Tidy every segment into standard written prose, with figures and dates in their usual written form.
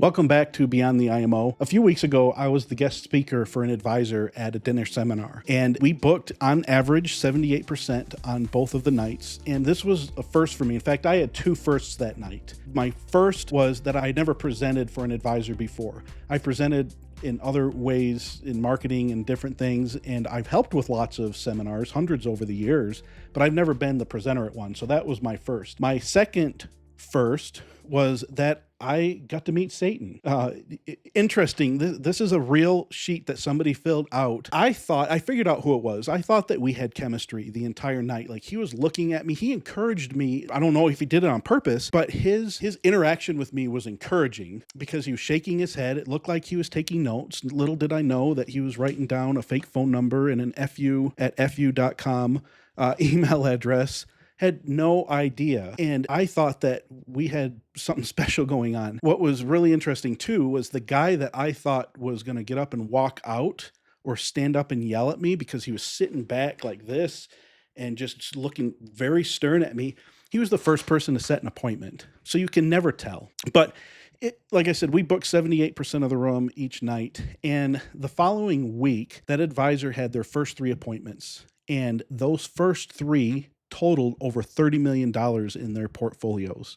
Welcome back to Beyond the IMO. A few weeks ago, I was the guest speaker for an advisor at a dinner seminar, and we booked on average 78% on both of the nights. And this was a first for me. In fact, I had two firsts that night. My first was that I had never presented for an advisor before. I presented in other ways in marketing and different things, and I've helped with lots of seminars, hundreds over the years, but I've never been the presenter at one. So that was my first. My second first was that I got to meet Satan. Interesting. This is a real sheet that somebody filled out. I figured out who it was. I thought that we had chemistry the entire night. Like, he was looking at me. He encouraged me. I don't know if he did it on purpose, but his interaction with me was encouraging because he was shaking his head. It looked like he was taking notes. Little did I know that he was writing down a fake phone number and an fu@fu.com email address. Had no idea. And I thought that we had something special going on. What was really interesting too was the guy that I thought was going to get up and walk out or stand up and yell at me because he was sitting back like this and just looking very stern at me. He was the first person to set an appointment. So you can never tell. But like I said, we booked 78% of the room each night. And the following week, that advisor had their first three appointments. And those first three totaled over $30 million in their portfolios.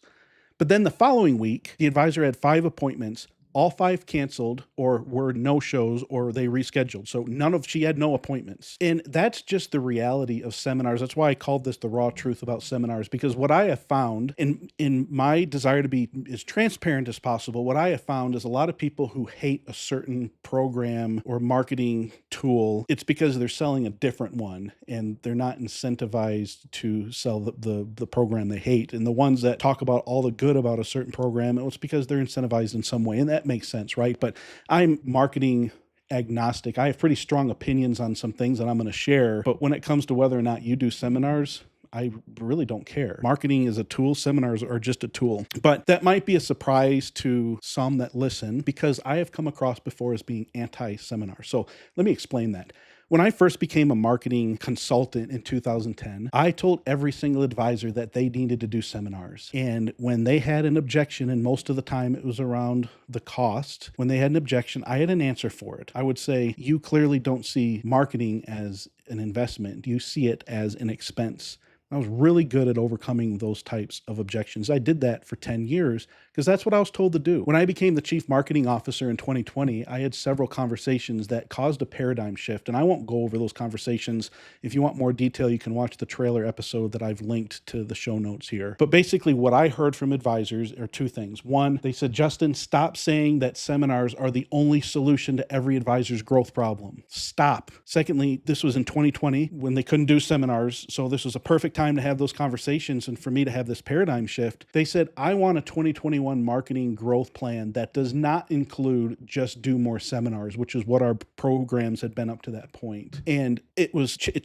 But then the following week, the advisor had 5 appointments. All 5 canceled or were no-shows or they rescheduled. So she had no appointments. And that's just the reality of seminars. That's why I called this the raw truth about seminars, because what I have found in my desire to be as transparent as possible, what I have found is a lot of people who hate a certain program or marketing tool, it's because they're selling a different one and they're not incentivized to sell the program they hate. And the ones that talk about all the good about a certain program, it's because they're incentivized in some way. And that makes sense, right? But I'm marketing agnostic. I have pretty strong opinions on some things that I'm going to share. But when it comes to whether or not you do seminars, I really don't care. Marketing is a tool. Seminars are just a tool. But that might be a surprise to some that listen, because I have come across before as being anti-seminar. So let me explain that. When I first became a marketing consultant in 2010, I told every single advisor that they needed to do seminars. And when they had an objection, and most of the time it was around the cost, when they had an objection, I had an answer for it. I would say, you clearly don't see marketing as an investment. You see it as an expense. I was really good at overcoming those types of objections. I did that for 10 years because that's what I was told to do. When I became the chief marketing officer in 2020, I had several conversations that caused a paradigm shift, and I won't go over those conversations. If you want more detail, you can watch the trailer episode that I've linked to the show notes here. But basically what I heard from advisors are 2 things. One, they said, Justin, stop saying that seminars are the only solution to every advisor's growth problem. Stop. Secondly, this was in 2020 when they couldn't do seminars, so this was a perfect time to have those conversations and for me to have this paradigm shift. They said, I want a 2021 marketing growth plan that does not include just do more seminars, which is what our programs had been up to that point. And it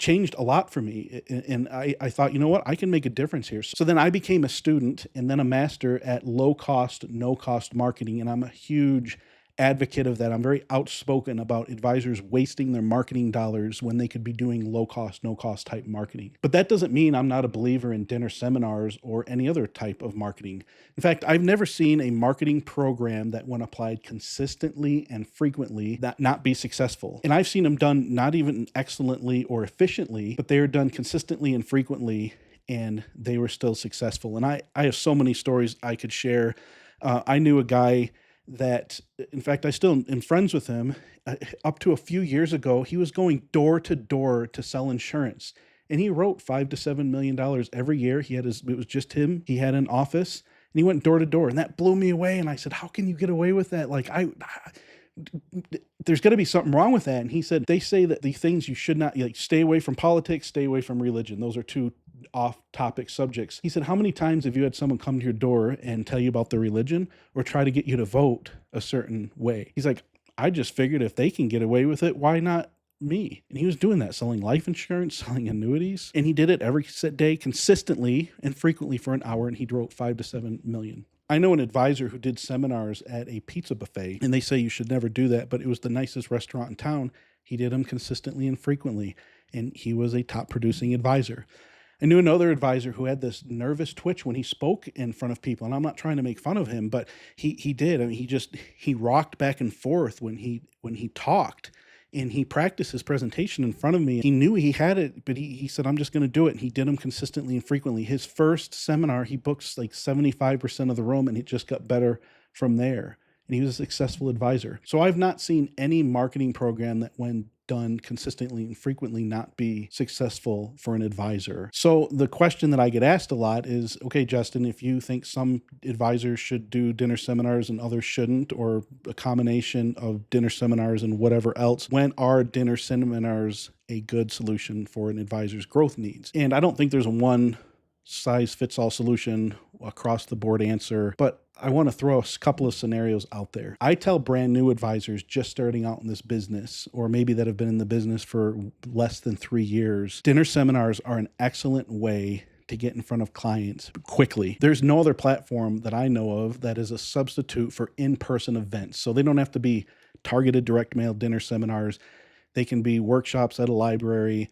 changed a lot for me. And I thought, you know what, I can make a difference here. So then I became a student and then a master at low cost, no cost marketing. And I'm a huge advocate of that. I'm very outspoken about advisors wasting their marketing dollars when they could be doing low cost, no cost type marketing. But that doesn't mean I'm not a believer in dinner seminars or any other type of marketing. In fact, I've never seen a marketing program that, when applied consistently and frequently, that not be successful. And I've seen them done not even excellently or efficiently, but they are done consistently and frequently, and they were still successful. And I have so many stories I could share. I knew a guy that, in fact, I still am friends with him. Up to a few years ago, he was going door to door to sell insurance, and he wrote $5 to $7 million every year. It was just him. He had an office, and he went door to door, and that blew me away. And I said, "How can you get away with that? There's got to be something wrong with that." And he said, "They say that the things you should not, stay away from politics, stay away from religion. Those are 2 off-topic subjects." He said, "How many times have you had someone come to your door and tell you about their religion or try to get you to vote a certain way?" He's like, "I just figured if they can get away with it, why not me?" And he was doing that, selling life insurance, selling annuities. And he did it every day consistently and frequently for an hour, and he wrote $5 to $7 million. I know an advisor who did seminars at a pizza buffet, and they say you should never do that, but it was the nicest restaurant in town. He did them consistently and frequently, and he was a top producing advisor. I knew another advisor who had this nervous twitch when he spoke in front of people, and I'm not trying to make fun of him, but he did. I mean, he rocked back and forth when he talked, and he practiced his presentation in front of me. He knew he had it, but he said, "I'm just going to do it." And he did them consistently and frequently. His first seminar, he books like 75% of the room, and it just got better from there. And he was a successful advisor. So I've not seen any marketing program that, when done consistently and frequently, not be successful for an advisor. So the question that I get asked a lot is, okay, Justin, if you think some advisors should do dinner seminars and others shouldn't, or a combination of dinner seminars and whatever else, when are dinner seminars a good solution for an advisor's growth needs? And I don't think there's a one size fits all solution across the board answer, but I want to throw a couple of scenarios out there. I tell brand new advisors just starting out in this business, or maybe that have been in the business for less than 3 years, dinner seminars are an excellent way to get in front of clients quickly. There's no other platform that I know of that is a substitute for in-person events. So they don't have to be targeted direct mail dinner seminars. They can be workshops at a library,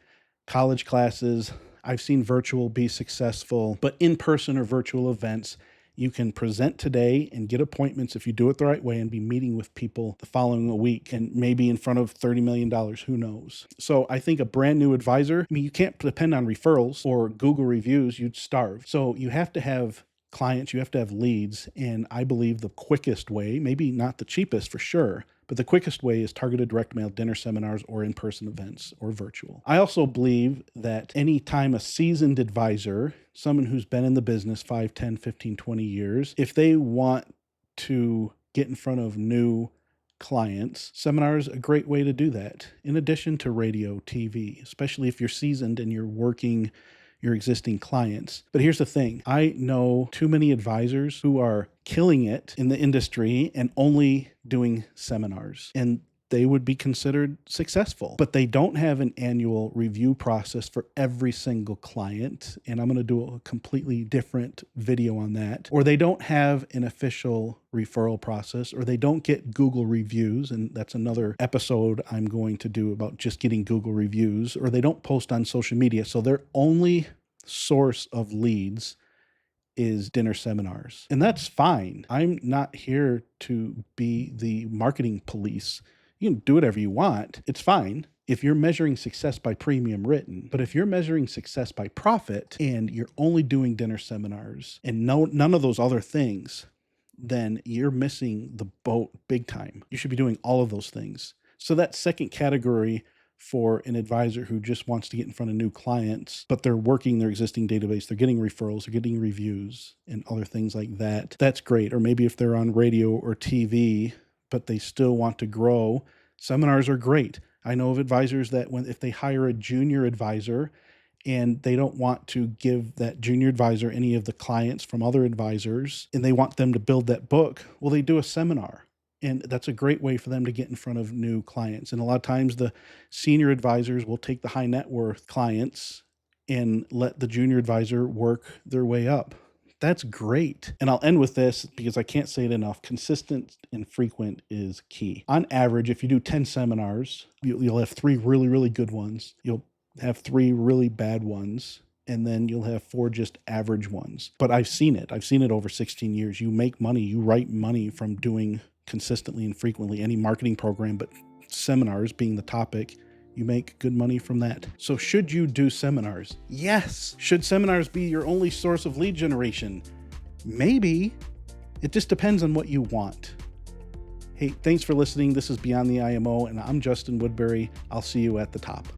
college classes. I've seen virtual be successful, but in-person or virtual events, you can present today and get appointments if you do it the right way, and be meeting with people the following week, and maybe in front of $30 million, who knows? So I think a brand new advisor, I mean, you can't depend on referrals or Google reviews, you'd starve. So you have to have clients, you have to have leads. And I believe the quickest way, maybe not the cheapest for sure, but the quickest way is targeted direct mail dinner seminars or in-person events or virtual. I also believe that anytime a seasoned advisor, someone who's been in the business 5, 10, 15, 20 years, if they want to get in front of new clients, seminars a great way to do that, in addition to radio, TV, especially if you're seasoned and you're working your existing clients. But here's the thing. I know too many advisors who are killing it in the industry and only doing seminars, and they would be considered successful, but they don't have an annual review process for every single client. And I'm going to do a completely different video on that. Or they don't have an official referral process, or they don't get Google reviews. And that's another episode I'm going to do about just getting Google reviews, or they don't post on social media. So their only source of leads is dinner seminars. And that's fine. I'm not here to be the marketing police. You can do whatever you want. It's fine if you're measuring success by premium written. But if you're measuring success by profit and you're only doing dinner seminars and none of those other things, then you're missing the boat big time. You should be doing all of those things. So that second category for an advisor who just wants to get in front of new clients, but they're working their existing database, they're getting referrals, they're getting reviews and other things like that, that's great. Or maybe if they're on radio or TV, but they still want to grow, seminars are great. I know of advisors that if they hire a junior advisor and they don't want to give that junior advisor any of the clients from other advisors, and they want them to build that book, well, they do a seminar. And that's a great way for them to get in front of new clients. And a lot of times the senior advisors will take the high net worth clients and let the junior advisor work their way up. That's great. And I'll end with this because I can't say it enough. Consistent and frequent is key. On average, if you do 10 seminars, you'll have 3 really, really good ones. You'll have 3 really bad ones. And then you'll have 4 just average ones. But I've seen it. I've seen it over 16 years. You make money, you write money from doing consistently and frequently any marketing program, but seminars being the topic, you make good money from that. So should you do seminars? Yes. Should seminars be your only source of lead generation? Maybe. It just depends on what you want. Hey, thanks for listening. This is Beyond the IMO, and I'm Justin Woodbury. I'll see you at the top.